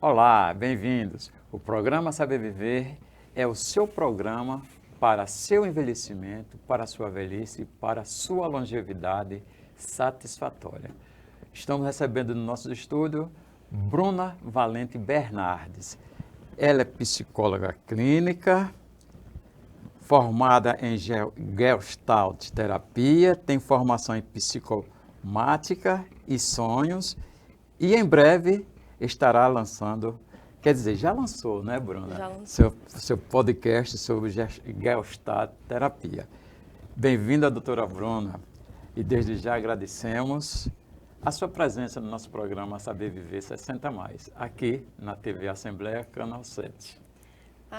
Olá, bem-vindos. O programa Saber Viver é o seu programa para seu envelhecimento, para sua velhice, para sua longevidade satisfatória. Estamos recebendo no nosso estúdio Bruna Valente Bernardes. Ela é psicóloga clínica, formada em Gestalt terapia, tem formação em psicomática e sonhos e em breve estará lançando, quer dizer, já lançou, né, Bruna? Já lançou. Seu podcast sobre Gestalt terapia. Bem-vinda, doutora Bruna, e desde já agradecemos a sua presença no nosso programa Saber Viver 60 Mais, aqui na TV Assembleia, Canal 7.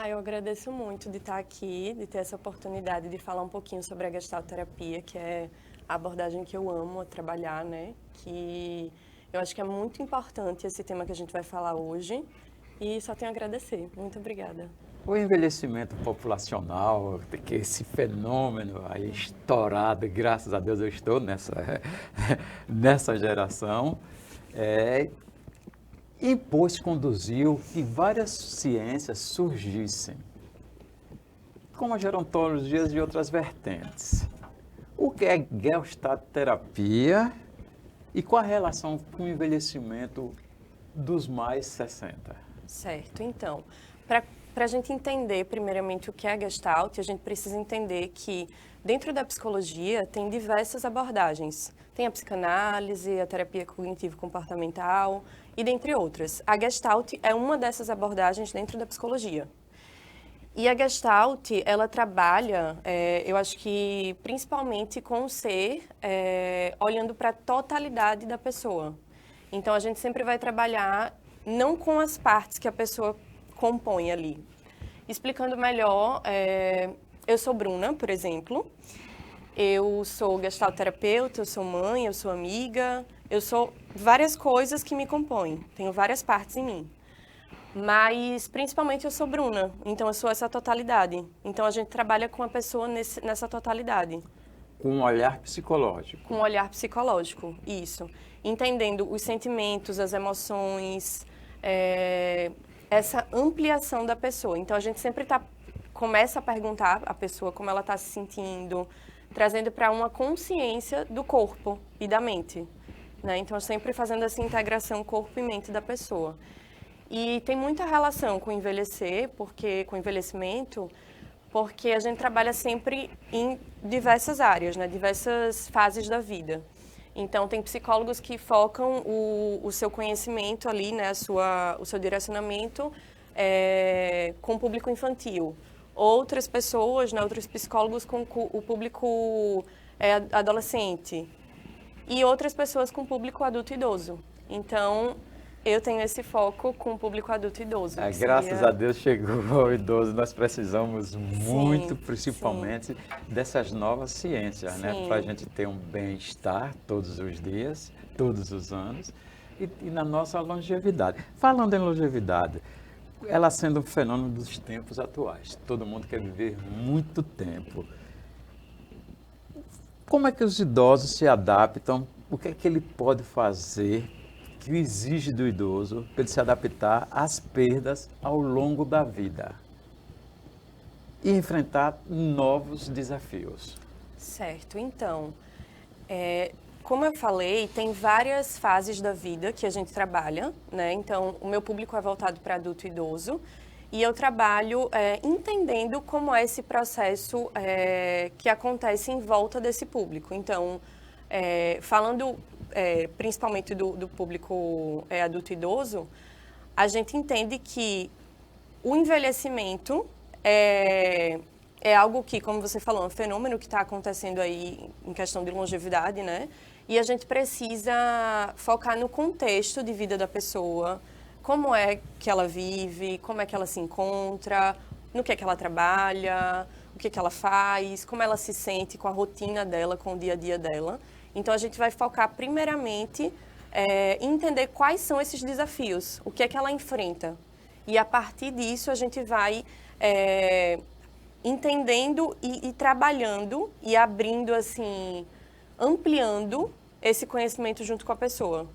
Eu agradeço muito de estar aqui, de ter essa oportunidade de falar um pouquinho sobre a Gestalt terapia, que é a abordagem que eu amo trabalhar, né? Que eu acho que é muito importante esse tema que a gente vai falar hoje e só tenho a agradecer. Muito obrigada. O envelhecimento populacional, que esse fenômeno aí estourado, graças a Deus eu estou nessa geração, conduziu que várias ciências surgissem, como a gerontologia e outras vertentes. O que é Gestalt terapia e qual a relação com o envelhecimento dos mais 60? Certo, então, para a gente entender primeiramente o que é a Gestalt, a gente precisa entender que dentro da psicologia tem diversas abordagens. Tem a psicanálise, a terapia cognitivo-comportamental e dentre outras. A Gestalt é uma dessas abordagens dentro da psicologia. E a Gestalt, ela trabalha, eu acho que principalmente com o ser, olhando para a totalidade da pessoa. Então, a gente sempre vai trabalhar não com as partes que a pessoa compõe ali. Explicando melhor, eu sou Bruna, por exemplo. Eu sou Gestalt terapeuta, eu sou mãe, eu sou amiga, eu sou várias coisas que me compõem. Tenho várias partes em mim. Mas, principalmente, eu sou Bruna, então eu sou essa totalidade. Então, a gente trabalha com a pessoa nessa totalidade. Com um olhar psicológico. Com um olhar psicológico, isso. Entendendo os sentimentos, as emoções, essa ampliação da pessoa. Então, a gente sempre começa a perguntar à pessoa como ela está se sentindo, trazendo para uma consciência do corpo e da mente, né? Então, sempre fazendo essa integração corpo e mente da pessoa. E tem muita relação com envelhecer, com envelhecimento, porque a gente trabalha sempre em diversas áreas, né? Diversas fases da vida. Então, tem psicólogos que focam o seu conhecimento ali, né? O seu direcionamento com o público infantil. Outras pessoas, né? Outros psicólogos com o público adolescente. E outras pessoas com o público adulto e idoso. Então, eu tenho esse foco com o público adulto e idoso. Graças a Deus chegou o idoso. Nós precisamos muito, Sim, principalmente, dessas novas ciências, né? Sim. Para a gente ter um bem-estar todos os dias, todos os anos e na nossa longevidade. Falando em longevidade, ela sendo um fenômeno dos tempos atuais. Todo mundo quer viver muito tempo. Como é que os idosos se adaptam? O que é que ele pode fazer que exige do idoso para ele se adaptar às perdas ao longo da vida e enfrentar novos desafios? Certo, então, como eu falei, tem várias fases da vida que a gente trabalha, né? Então, o meu público é voltado para adulto e idoso e eu trabalho entendendo como é esse processo que acontece em volta desse público. Então, falando principalmente do público adulto e idoso, a gente entende que o envelhecimento é algo que, como você falou, é um fenômeno que está acontecendo aí em questão de longevidade, né? E a gente precisa focar no contexto de vida da pessoa, como é que ela vive, como é que ela se encontra, no que é que ela trabalha, o que é que ela faz, como ela se sente com a rotina dela, com o dia a dia dela. Então, a gente vai focar primeiramente em entender quais são esses desafios, o que é que ela enfrenta. E, a partir disso, a gente vai entendendo e trabalhando e abrindo, assim, ampliando esse conhecimento junto com a pessoa.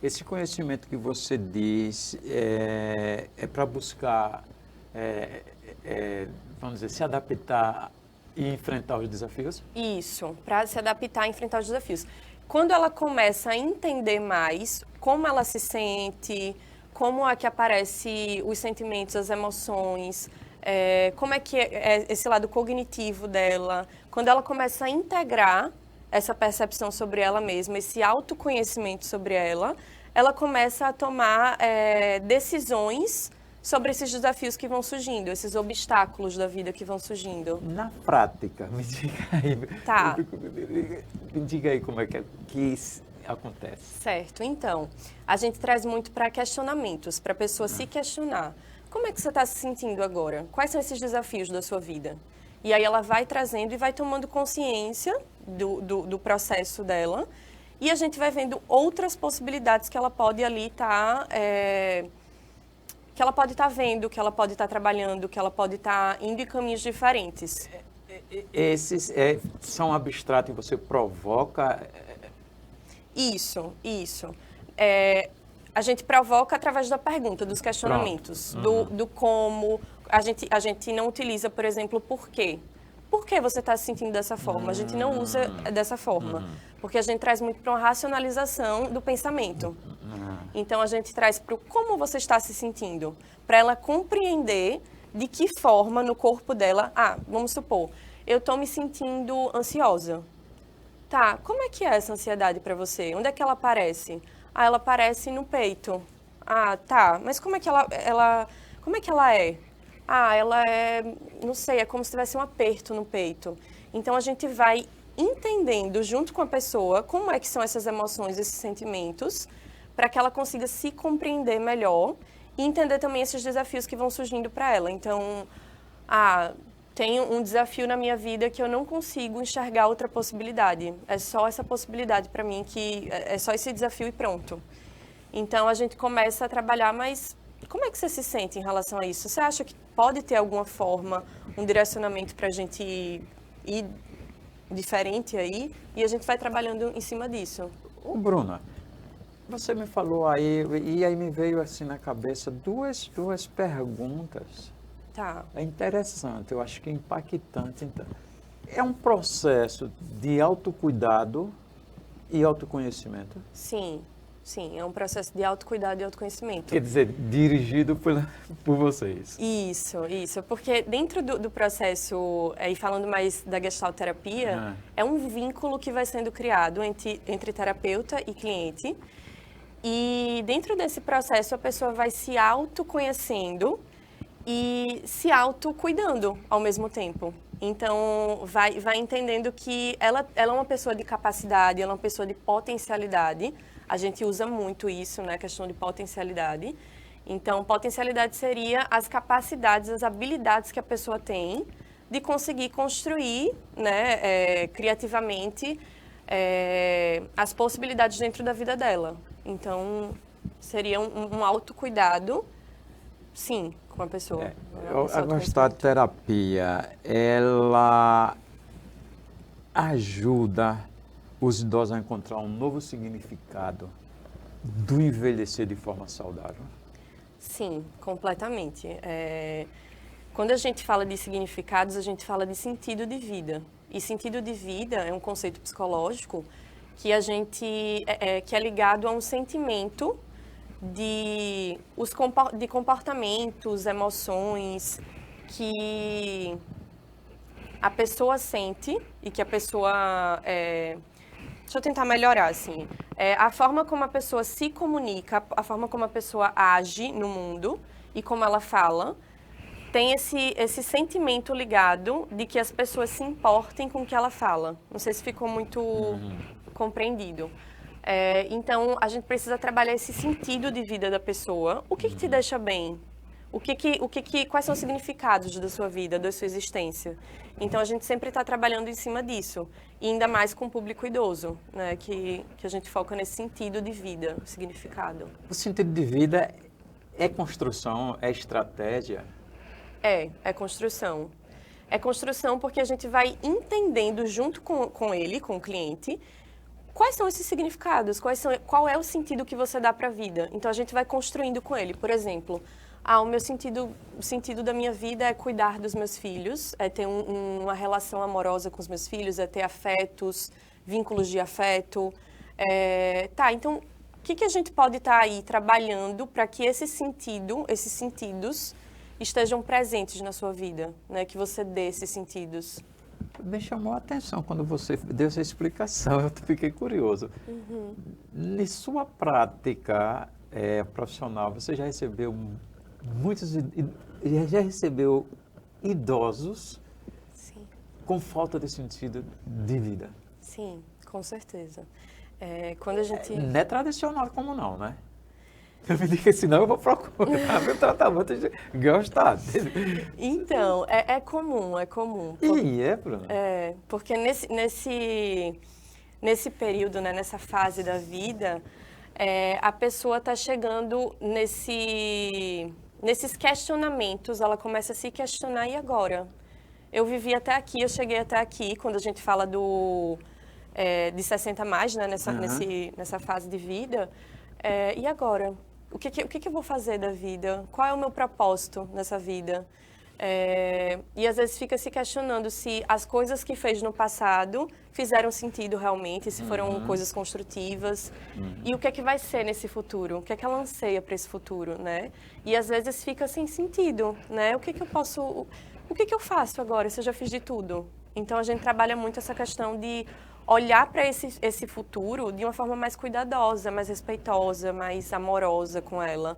Esse conhecimento que você diz é para buscar, vamos dizer, se adaptar e enfrentar os desafios? Isso, para se adaptar e enfrentar os desafios. Quando ela começa a entender mais como ela se sente, como é que aparecem os sentimentos, as emoções, como é que é esse lado cognitivo dela, quando ela começa a integrar essa percepção sobre ela mesma, esse autoconhecimento sobre ela, ela começa a tomar decisões sobre esses desafios que vão surgindo, esses obstáculos da vida que vão surgindo. Na prática, me diga aí. Tá. Me diga aí como é que isso acontece. Certo. Então, a gente traz muito para questionamentos, para a pessoa se questionar. Como é que você está se sentindo agora? Quais são esses desafios da sua vida? E aí ela vai trazendo e vai tomando consciência do processo dela. E a gente vai vendo outras possibilidades que ela pode ali estar... que ela pode estar vendo, que ela pode estar trabalhando, que ela pode estar indo em caminhos diferentes. Esses são abstratos e você provoca... Isso. A gente provoca através da pergunta, dos questionamentos, do como. A gente não utiliza, por exemplo, o porquê. Por que você está se sentindo dessa forma? A gente não usa dessa forma, porque a gente traz muito para uma racionalização do pensamento. Então, a gente traz para o como você está se sentindo, para ela compreender de que forma no corpo dela... vamos supor, eu estou me sentindo ansiosa. Tá, como é que é essa ansiedade para você? Onde é que ela aparece? Ela aparece no peito. Tá, mas como é que como é que ela é? Ela é, não sei, é como se tivesse um aperto no peito. Então, a gente vai entendendo junto com a pessoa como é que são essas emoções, esses sentimentos, para que ela consiga se compreender melhor e entender também esses desafios que vão surgindo para ela. Então, tem um desafio na minha vida que eu não consigo enxergar outra possibilidade. É só essa possibilidade para mim, que é só esse desafio e pronto. Então, a gente começa a trabalhar, mas como é que você se sente em relação a isso? Você acha que pode ter alguma forma, um direcionamento para a gente ir diferente aí? E a gente vai trabalhando em cima disso. Ô, Bruna, você me falou aí, e aí me veio assim na cabeça duas perguntas. Tá. É interessante, eu acho que é impactante. Então, é um processo de autocuidado e autoconhecimento? Sim, é um processo de autocuidado e autoconhecimento. Quer dizer, dirigido por vocês. Isso, porque dentro do processo, e falando mais da gestalterapia, é um vínculo que vai sendo criado entre terapeuta e cliente. E dentro desse processo, a pessoa vai se autoconhecendo e se autocuidando ao mesmo tempo. Então, vai entendendo que ela é uma pessoa de capacidade, ela é uma pessoa de potencialidade. A gente usa muito isso, né, a questão de potencialidade. Então, potencialidade seria as capacidades, as habilidades que a pessoa tem de conseguir construir, né, criativamente, as possibilidades dentro da vida dela. Então, seria um autocuidado, sim, com a pessoa. A gestalterapia, ela ajuda os idosos a encontrar um novo significado do envelhecer de forma saudável? Sim, completamente. Quando a gente fala de significados, a gente fala de sentido de vida. E sentido de vida é um conceito psicológico que que é ligado a um sentimento de comportamentos, emoções que a pessoa sente e que a pessoa... Deixa eu tentar melhorar, assim. A forma como a pessoa se comunica, a forma como a pessoa age no mundo e como ela fala, tem esse sentimento ligado de que as pessoas se importem com o que ela fala. Não sei se ficou muito compreendido. Então, a gente precisa trabalhar esse sentido de vida da pessoa. O que te deixa bem? Quais são os significados da sua vida, da sua existência? Então, a gente sempre está trabalhando em cima disso. E ainda mais com o público idoso, né? Que a gente foca nesse sentido de vida, significado. O sentido de vida é construção, é estratégia? É construção. É construção porque a gente vai entendendo junto com ele, com o cliente, quais são esses significados? Qual é o sentido que você dá para a vida? Então a gente vai construindo com ele. Por exemplo, o sentido da minha vida é cuidar dos meus filhos, é ter uma relação amorosa com os meus filhos, é ter afetos, vínculos de afeto. Então, o que a gente pode estar aí trabalhando para que esses sentidos estejam presentes na sua vida, né? Que você dê esses sentidos. Me chamou a atenção quando você deu essa explicação, eu fiquei curioso. Em sua prática profissional, você já recebeu idosos Sim. com falta de sentido de vida? Sim, com certeza. Quando a gente... Não é tradicional como não, né? Eu me diga, senão eu vou procurar meu tratamento de gostar dele. Então, é comum. Bruno? Porque nesse período, né, nessa fase da vida, a pessoa está chegando nesses questionamentos, ela começa a se questionar, e agora? Eu vivi até aqui, eu cheguei até aqui, quando a gente fala de 60 mais, né, nessa fase de vida, e agora? O que eu vou fazer da vida? Qual é o meu propósito nessa vida? E às vezes fica se questionando se as coisas que fez no passado fizeram sentido realmente, se foram coisas construtivas. E o que vai ser nesse futuro? O que ela anseia para esse futuro, né? E às vezes fica sem sentido, né? O que eu faço agora se eu já fiz de tudo? Então a gente trabalha muito essa questão de olhar para esse futuro de uma forma mais cuidadosa, mais respeitosa, mais amorosa com ela.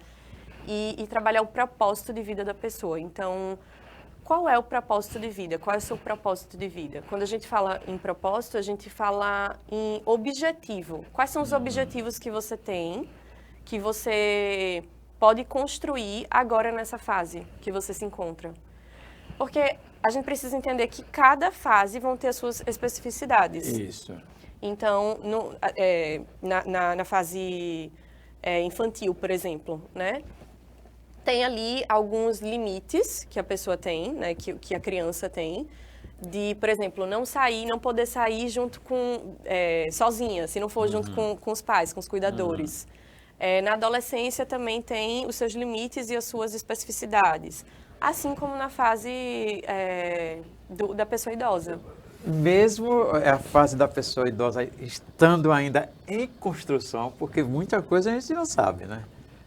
E trabalhar o propósito de vida da pessoa. Então, qual é o propósito de vida? Qual é o seu propósito de vida? Quando a gente fala em propósito, a gente fala em objetivo. Quais são os objetivos que você tem, que você pode construir agora nessa fase que você se encontra? Porque a gente precisa entender que cada fase vão ter as suas especificidades. Isso. Então, na fase infantil, por exemplo, né? Tem ali alguns limites que a pessoa tem, né? Que a criança tem, de, por exemplo, não poder sair junto sozinha, se não for junto com os pais, com os cuidadores. Na adolescência também tem os seus limites e as suas especificidades. Assim como na fase da pessoa idosa. Mesmo a fase da pessoa idosa estando ainda em construção, porque muita coisa a gente não sabe, né?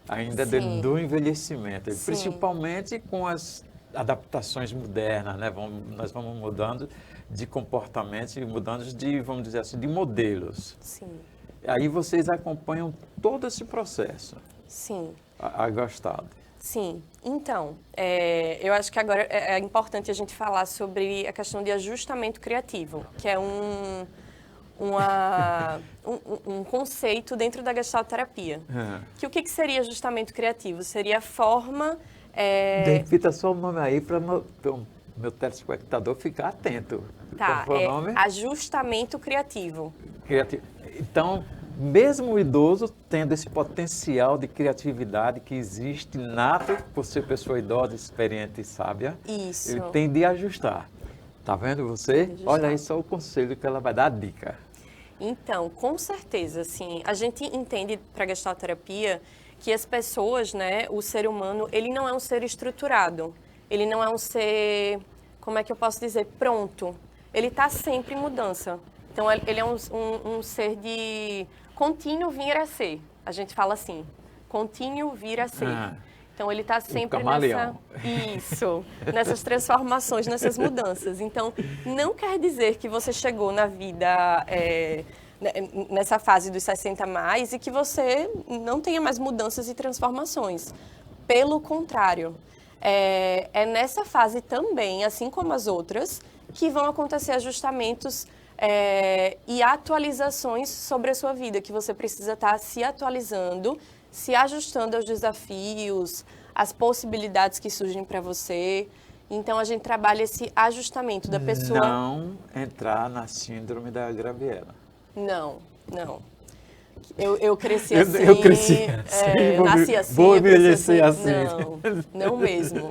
Ainda do envelhecimento, Sim. Principalmente com as adaptações modernas, né? Nós vamos mudando de comportamentos e mudando vamos dizer assim, de modelos. Sim. Aí vocês acompanham todo esse processo. Sim. Gostado. Sim. Então, eu acho que agora é importante a gente falar sobre a questão de ajustamento criativo, que é um conceito dentro da gestalterapia. Que o que seria ajustamento criativo? Seria a forma... Repita só o nome aí para o meu telespectador ficar atento. Tá, qual foi o nome? Ajustamento criativo. Então, mesmo o idoso tendo esse potencial de criatividade que existe nato por ser pessoa idosa, experiente e sábia, Isso. ele tem de ajustar. Tá vendo você? Olha aí só o conselho que ela vai dar, a dica. Então, com certeza, assim, a gente entende para a gestalterapia que as pessoas, né, o ser humano, ele não é um ser estruturado, ele não é um ser, como é que eu posso dizer, pronto. Ele está sempre em mudança. Então, ele é um ser de contínuo vir a ser. A gente fala assim, contínuo vir a ser. Então, ele está sempre nessas transformações, nessas mudanças. Então, não quer dizer que você chegou na vida nessa fase dos 60 mais e que você não tenha mais mudanças e transformações. Pelo contrário, é nessa fase também, assim como as outras, que vão acontecer ajustamentos e atualizações sobre a sua vida, que você precisa estar se atualizando, se ajustando aos desafios, às possibilidades que surgem para você. Então, a gente trabalha esse ajustamento da pessoa... Não entrar na síndrome da Gabriela. Não. Eu cresci assim... Eu cresci assim, nasci assim, vou envelhecer assim. Não mesmo.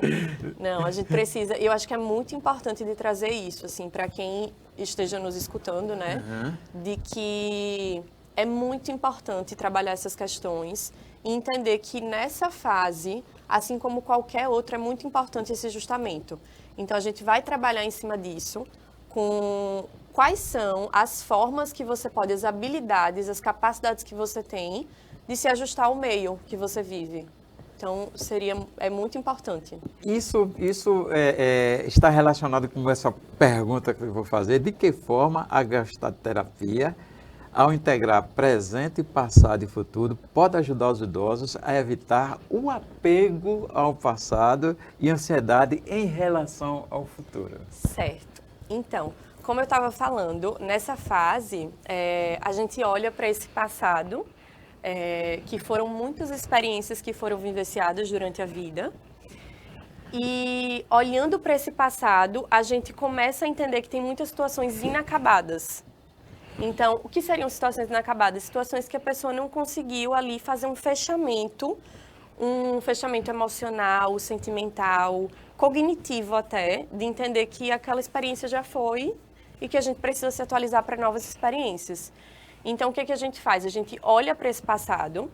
Não, a gente precisa... Eu acho que é muito importante de trazer isso, assim, para quem esteja nos escutando, né? De que é muito importante trabalhar essas questões e entender que nessa fase, assim como qualquer outra, é muito importante esse ajustamento. Então, a gente vai trabalhar em cima disso com quais são as formas que você pode, as habilidades, as capacidades que você tem de se ajustar ao meio que você vive. Então, é muito importante. Isso está relacionado com essa pergunta que eu vou fazer. De que forma a gestalt-terapia, ao integrar presente, passado e futuro, pode ajudar os idosos a evitar o apego ao passado e ansiedade em relação ao futuro? Certo. Então, como eu estava falando, nessa fase, a gente olha para esse passado, que foram muitas experiências que foram vivenciadas durante a vida. E olhando para esse passado, a gente começa a entender que tem muitas situações inacabadas. Então, o que seriam situações inacabadas? Situações que a pessoa não conseguiu ali fazer um fechamento emocional, sentimental, cognitivo até, de entender que aquela experiência já foi e que a gente precisa se atualizar para novas experiências. Então, o que a gente faz? A gente olha para esse passado,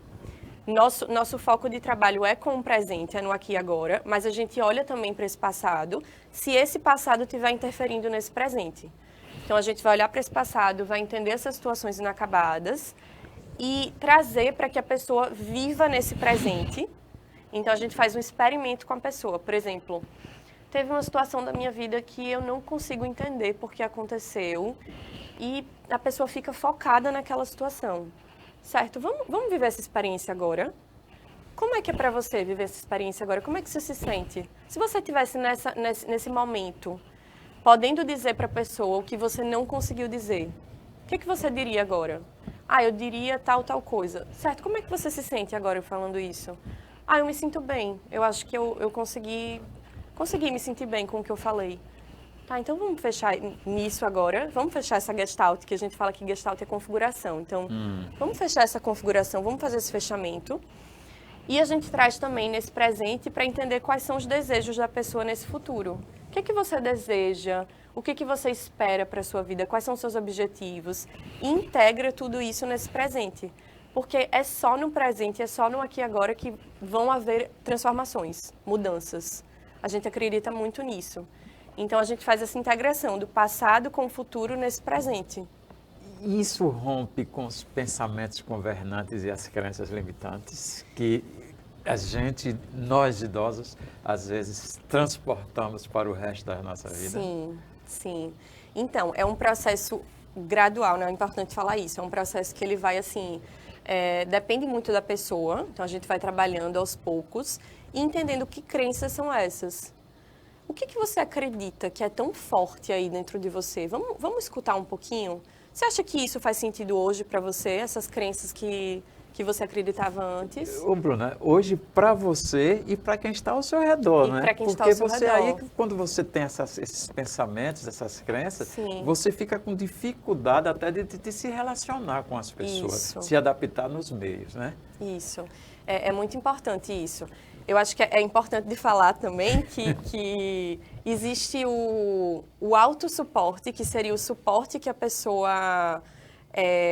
nosso foco de trabalho é com o presente, é no aqui e agora, mas a gente olha também para esse passado, se esse passado estiver interferindo nesse presente. Então, a gente vai olhar para esse passado, vai entender essas situações inacabadas e trazer para que a pessoa viva nesse presente. Então, a gente faz um experimento com a pessoa. Por exemplo, teve uma situação da minha vida que eu não consigo entender por que aconteceu e a pessoa fica focada naquela situação. Certo? Vamos viver essa experiência agora? Como é que é para você viver essa experiência agora? Como é que você se sente? Se você estivesse nesse momento, podendo dizer para a pessoa o que você não conseguiu dizer, o que você diria agora? Eu diria tal coisa. Certo? Como é que você se sente agora falando isso? Eu me sinto bem. Eu acho que eu consegui me sentir bem com o que eu falei. Tá, então vamos fechar nisso agora. Vamos fechar essa gestalt, que a gente fala que gestalt é configuração. Então, vamos fechar essa configuração, vamos fazer esse fechamento. E a gente traz também nesse presente para entender quais são os desejos da pessoa nesse futuro. O que você deseja? O que você espera para a sua vida? Quais são os seus objetivos? E integra tudo isso nesse presente. Porque é só no presente, é só no aqui e agora que vão haver transformações, mudanças. A gente acredita muito nisso. Então, a gente faz essa integração do passado com o futuro nesse presente. Isso rompe com os pensamentos governantes e as crenças limitantes que nós idosos, às vezes transportamos para o resto da nossa vida? Sim. Então, é um processo gradual, né? É importante falar isso. É um processo que ele vai assim, depende muito da pessoa. Então, a gente vai trabalhando aos poucos e entendendo que crenças são essas. O que você acredita que é tão forte aí dentro de você? Vamos escutar um pouquinho? Você acha que isso faz sentido hoje para você, essas crenças que você acreditava antes? Ô, Bruna, hoje para você e para quem está ao seu redor, né? Para quem está ao seu redor. Porque você aí, quando você tem esses pensamentos, essas crenças, Sim. Você fica com dificuldade até de se relacionar com as pessoas, Isso. se adaptar nos meios, né? Isso. É muito importante isso. Eu acho que é importante de falar também que existe o autossuporte, que seria o suporte que a pessoa...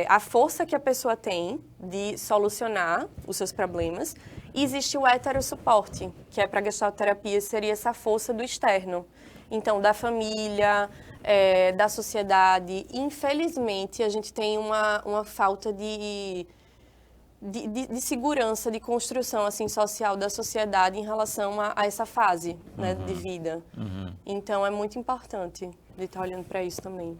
a força que a pessoa tem de solucionar os seus problemas. E existe o heterossuporte, que é para a gestalt-terapia, seria essa força do externo. Então, da família, da sociedade. Infelizmente, a gente tem uma falta de segurança, de construção assim, social da sociedade em relação a essa fase, né, de vida. Então, é muito importante de estar olhando para isso também.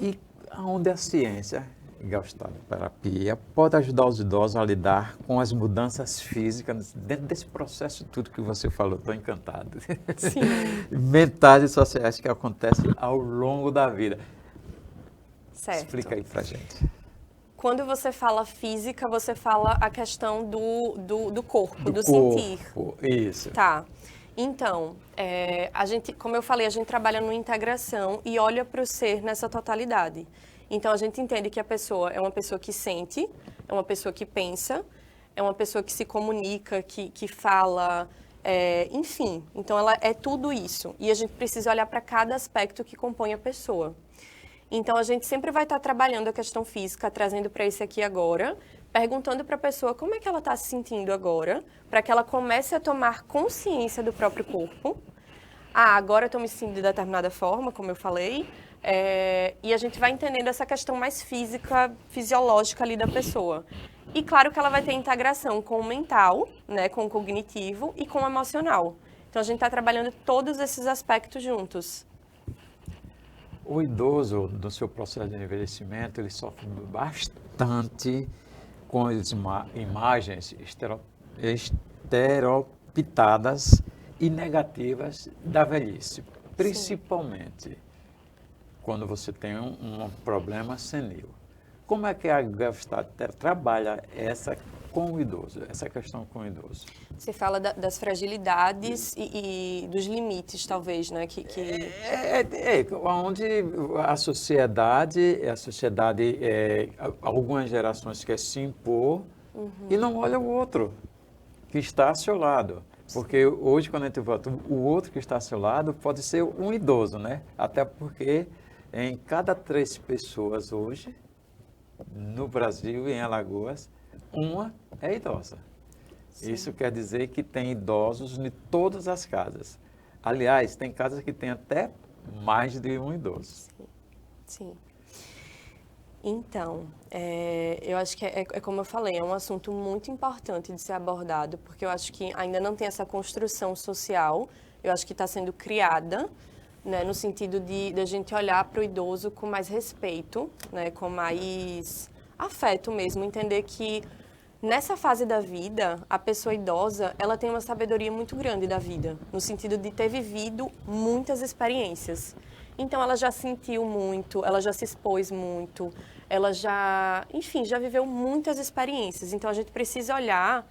E onde a ciência, gestalt-terapia, pode ajudar os idosos a lidar com as mudanças físicas dentro desse processo tudo que você falou, estou encantado. Sim. Mentais e sociais que acontecem ao longo da vida. Certo. Explica aí pra gente. Quando você fala física, você fala a questão do corpo, do corpo, sentir. Isso. Tá. Então, a gente, como eu falei, a gente trabalha numa integração e olha para o ser nessa totalidade. Então, a gente entende que a pessoa é uma pessoa que sente, é uma pessoa que pensa, é uma pessoa que se comunica, que fala, enfim. Então, ela é tudo isso. E a gente precisa olhar para cada aspecto que compõe a pessoa. Então, a gente sempre vai estar trabalhando a questão física, trazendo para esse aqui agora, perguntando para a pessoa como é que ela está se sentindo agora, para que ela comece a tomar consciência do próprio corpo. Agora eu estou me sentindo de determinada forma, como eu falei, e a gente vai entendendo essa questão mais física, fisiológica ali da pessoa. E claro que ela vai ter integração com o mental, né, com o cognitivo e com o emocional. Então, a gente está trabalhando todos esses aspectos juntos. O idoso, no seu processo de envelhecimento, ele sofre bastante com as imagens estereotipadas e negativas da velhice, principalmente quando você tem um problema senil. Como é que a Gelfstadt trabalha com o idoso, essa questão com o idoso? Você fala das fragilidades e dos limites, talvez, né? Onde a sociedade, algumas gerações querem se impor e não olha o outro que está ao seu lado. Porque hoje, quando a gente vota, o outro que está ao seu lado pode ser um idoso, né? Até porque em cada 3 pessoas hoje, no Brasil e em Alagoas, uma é idosa. Sim. Isso quer dizer que tem idosos em todas as casas. Aliás, tem casas que tem até mais de um idoso. Sim. Então, eu acho que é como eu falei, é um assunto muito importante de ser abordado, porque eu acho que ainda não tem essa construção social, eu acho que está sendo criada, né, no sentido de a gente olhar para o idoso com mais respeito, né, com mais afeto mesmo, entender que nessa fase da vida, a pessoa idosa, ela tem uma sabedoria muito grande da vida, no sentido de ter vivido muitas experiências. Então, ela já sentiu muito, ela já se expôs muito, ela já, enfim, já viveu muitas experiências. Então, a gente precisa olhar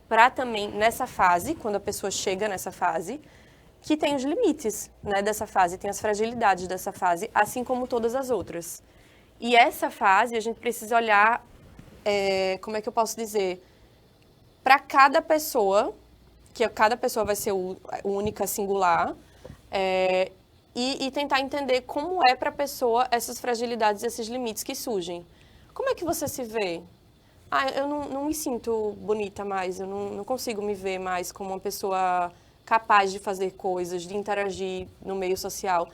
para também, nessa fase, quando a pessoa chega nessa fase, que tem os limites, né, dessa fase, tem as fragilidades dessa fase, assim como todas as outras. E essa fase, a gente precisa olhar, como é que eu posso dizer, para cada pessoa, que cada pessoa vai ser única, singular, e tentar entender como é para a pessoa essas fragilidades, esses limites que surgem. Como é que você se vê? Eu não me sinto bonita mais, eu não consigo me ver mais como uma pessoa capaz de fazer coisas, de interagir no meio social.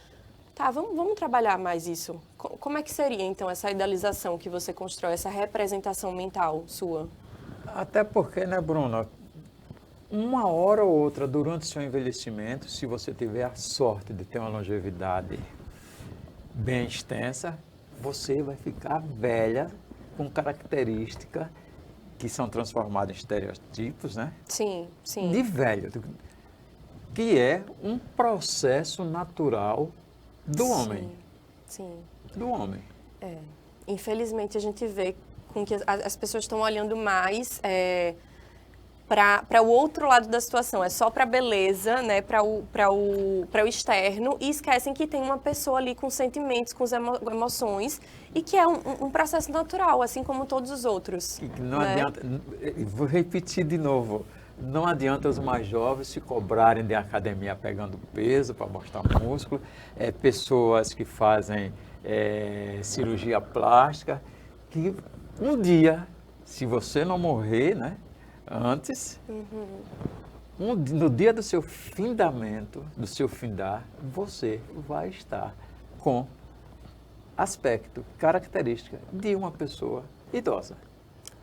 Tá, vamos trabalhar mais isso. Como é que seria, então, essa idealização que você constrói, essa representação mental sua? Até porque, né, Bruna, uma hora ou outra durante o seu envelhecimento, se você tiver a sorte de ter uma longevidade bem extensa, você vai ficar velha com características que são transformadas em estereotipos, né? Sim, sim. De velho, que é um processo natural do homem. Sim. Do homem. Infelizmente, a gente vê com que as pessoas estão olhando mais para o outro lado da situação, é só para a beleza, né, para o externo, e esquecem que tem uma pessoa ali com sentimentos, com emoções, e que é um processo natural, assim como todos os outros. Não né? adianta, vou repetir de novo, não adianta os mais jovens se cobrarem de academia pegando peso para mostrar músculo, pessoas que fazem cirurgia plástica, que um dia, se você não morrer, né, antes, no dia do seu findamento, do seu findar, você vai estar com aspecto, característica de uma pessoa idosa.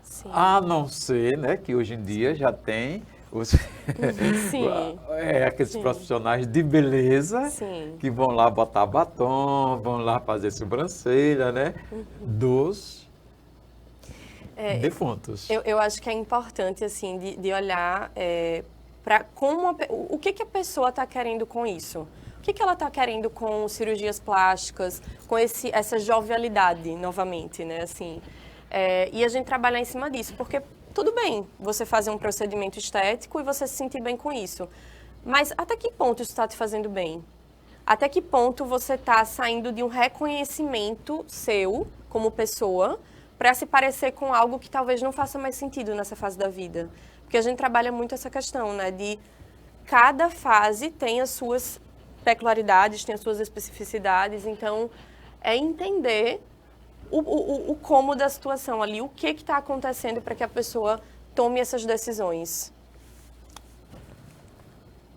Sim. A não ser, né, que hoje em dia já tem aqueles Sim. profissionais de beleza Sim. que vão lá botar batom, vão lá fazer sobrancelha, né, dos defuntos. Eu acho que é importante, assim, de olhar para o que a pessoa está querendo com isso. O que ela está querendo com cirurgias plásticas, com essa jovialidade, novamente, né, assim. E a gente trabalhar em cima disso, porque tudo bem você fazer um procedimento estético e você se sentir bem com isso, mas até que ponto isso está te fazendo bem? Até que ponto você está saindo de um reconhecimento seu como pessoa para se parecer com algo que talvez não faça mais sentido nessa fase da vida? Porque a gente trabalha muito essa questão, né, de cada fase tem as suas peculiaridades, tem as suas especificidades, então é entender o como da situação ali, o que está acontecendo para que a pessoa tome essas decisões.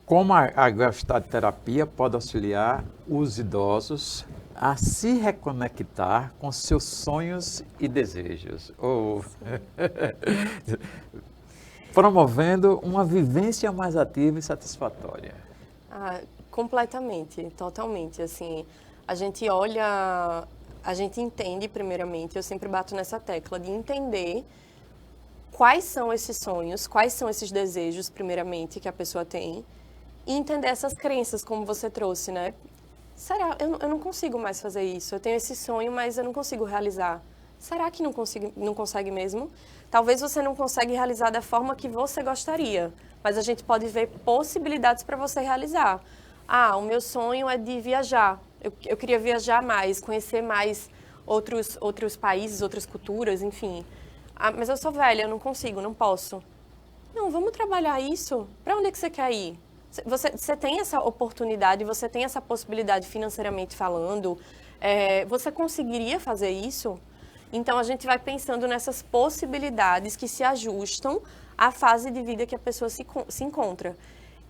Como a gestalt-terapia pode auxiliar os idosos a se reconectar com seus sonhos e desejos, ou promovendo uma vivência mais ativa e satisfatória. Completamente, totalmente. Assim, a gente olha, a gente entende primeiramente, eu sempre bato nessa tecla de entender quais são esses sonhos, quais são esses desejos, primeiramente, que a pessoa tem, e entender essas crenças, como você trouxe, né? Será? Eu não consigo mais fazer isso. Eu tenho esse sonho, mas eu não consigo realizar. Será que não consegue mesmo? Talvez você não consiga realizar da forma que você gostaria, mas a gente pode ver possibilidades para você realizar. O meu sonho é de viajar. Eu queria viajar mais, conhecer mais outros países, outras culturas, enfim. Mas eu sou velha, eu não consigo, não posso. Não, vamos trabalhar isso. Para onde é que você quer ir? Você tem essa oportunidade, você tem essa possibilidade financeiramente falando, você conseguiria fazer isso? Então, a gente vai pensando nessas possibilidades que se ajustam à fase de vida que a pessoa se encontra.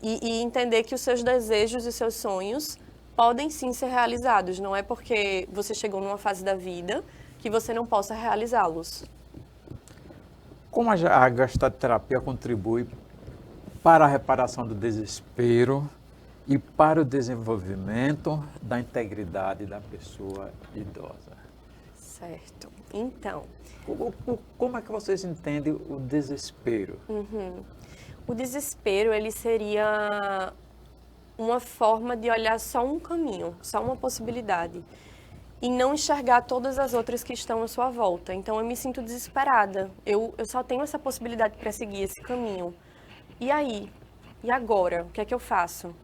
E entender que os seus desejos e os seus sonhos podem sim ser realizados. Não é porque você chegou numa fase da vida que você não possa realizá-los. Como a gestalt-terapia contribui para a reparação do desespero e para o desenvolvimento da integridade da pessoa idosa? Certo. Então... Como é que vocês entendem o desespero? O desespero, ele seria uma forma de olhar só um caminho, só uma possibilidade, e não enxergar todas as outras que estão à sua volta. Então, eu me sinto desesperada. Eu só tenho essa possibilidade para seguir esse caminho. E aí? E agora? O que é que eu faço?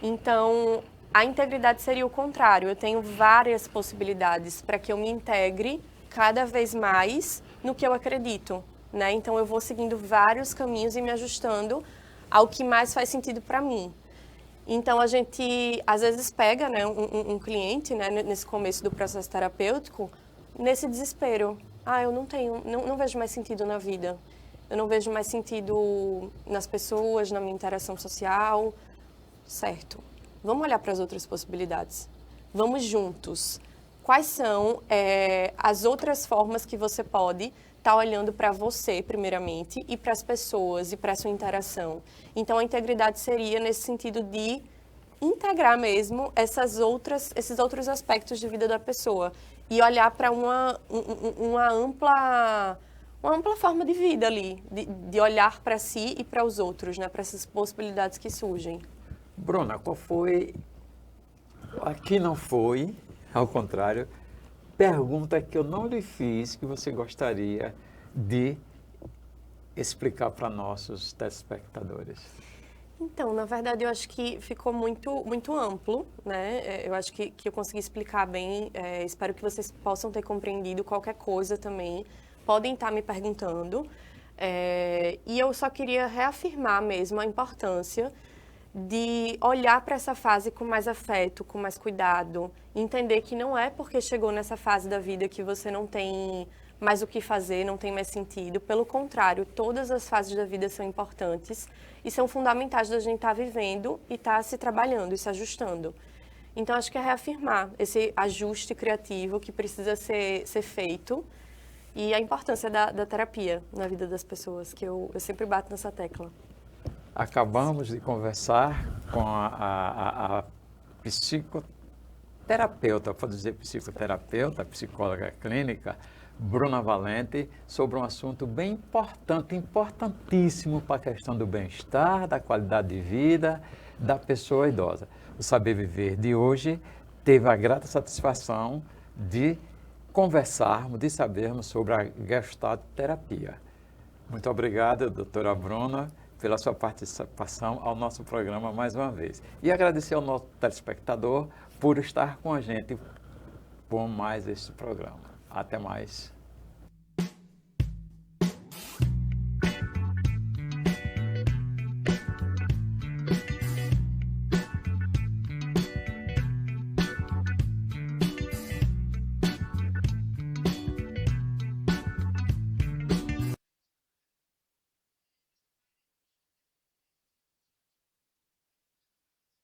Então, a integridade seria o contrário. Eu tenho várias possibilidades para que eu me integre cada vez mais no que eu acredito, né? Então, eu vou seguindo vários caminhos e me ajustando ao que mais faz sentido para mim. Então, a gente, às vezes, pega, né, um cliente, né, nesse começo do processo terapêutico, nesse desespero. Eu não vejo mais sentido na vida. Eu não vejo mais sentido nas pessoas, na minha interação social. Certo. Vamos olhar para as outras possibilidades. Vamos juntos. Quais são as outras formas que você pode estar olhando para você, primeiramente, e para as pessoas, e para a sua interação? Então, a integridade seria nesse sentido de integrar mesmo esses outros aspectos de vida da pessoa e olhar para uma ampla forma de vida ali, de olhar para si e para os outros, né, para essas possibilidades que surgem. Bruna, qual foi, aqui não foi, ao contrário, pergunta que eu não lhe fiz que você gostaria de explicar para nossos telespectadores? Então, na verdade, eu acho que ficou muito amplo, né? Eu acho que eu consegui explicar bem. Espero que vocês possam ter compreendido qualquer coisa também. Podem estar me perguntando. E eu só queria reafirmar mesmo a importância de olhar para essa fase com mais afeto, com mais cuidado, entender que não é porque chegou nessa fase da vida que você não tem mais o que fazer, não tem mais sentido. Pelo contrário, todas as fases da vida são importantes e são fundamentais da gente estar vivendo e estar se trabalhando e se ajustando. Então, acho que é reafirmar esse ajuste criativo que precisa ser feito e a importância da terapia na vida das pessoas, que eu sempre bato nessa tecla. Acabamos de conversar com a psicoterapeuta, pode dizer psicoterapeuta, psicóloga clínica, Bruna Valente, sobre um assunto bem importante, importantíssimo para a questão do bem-estar, da qualidade de vida da pessoa idosa. O Saber Viver de hoje teve a grata satisfação de conversarmos, de sabermos sobre a gestalt-terapia. Muito obrigado, doutora Bruna, pela sua participação ao nosso programa mais uma vez. E agradecer ao nosso telespectador por estar com a gente por mais este programa. Até mais.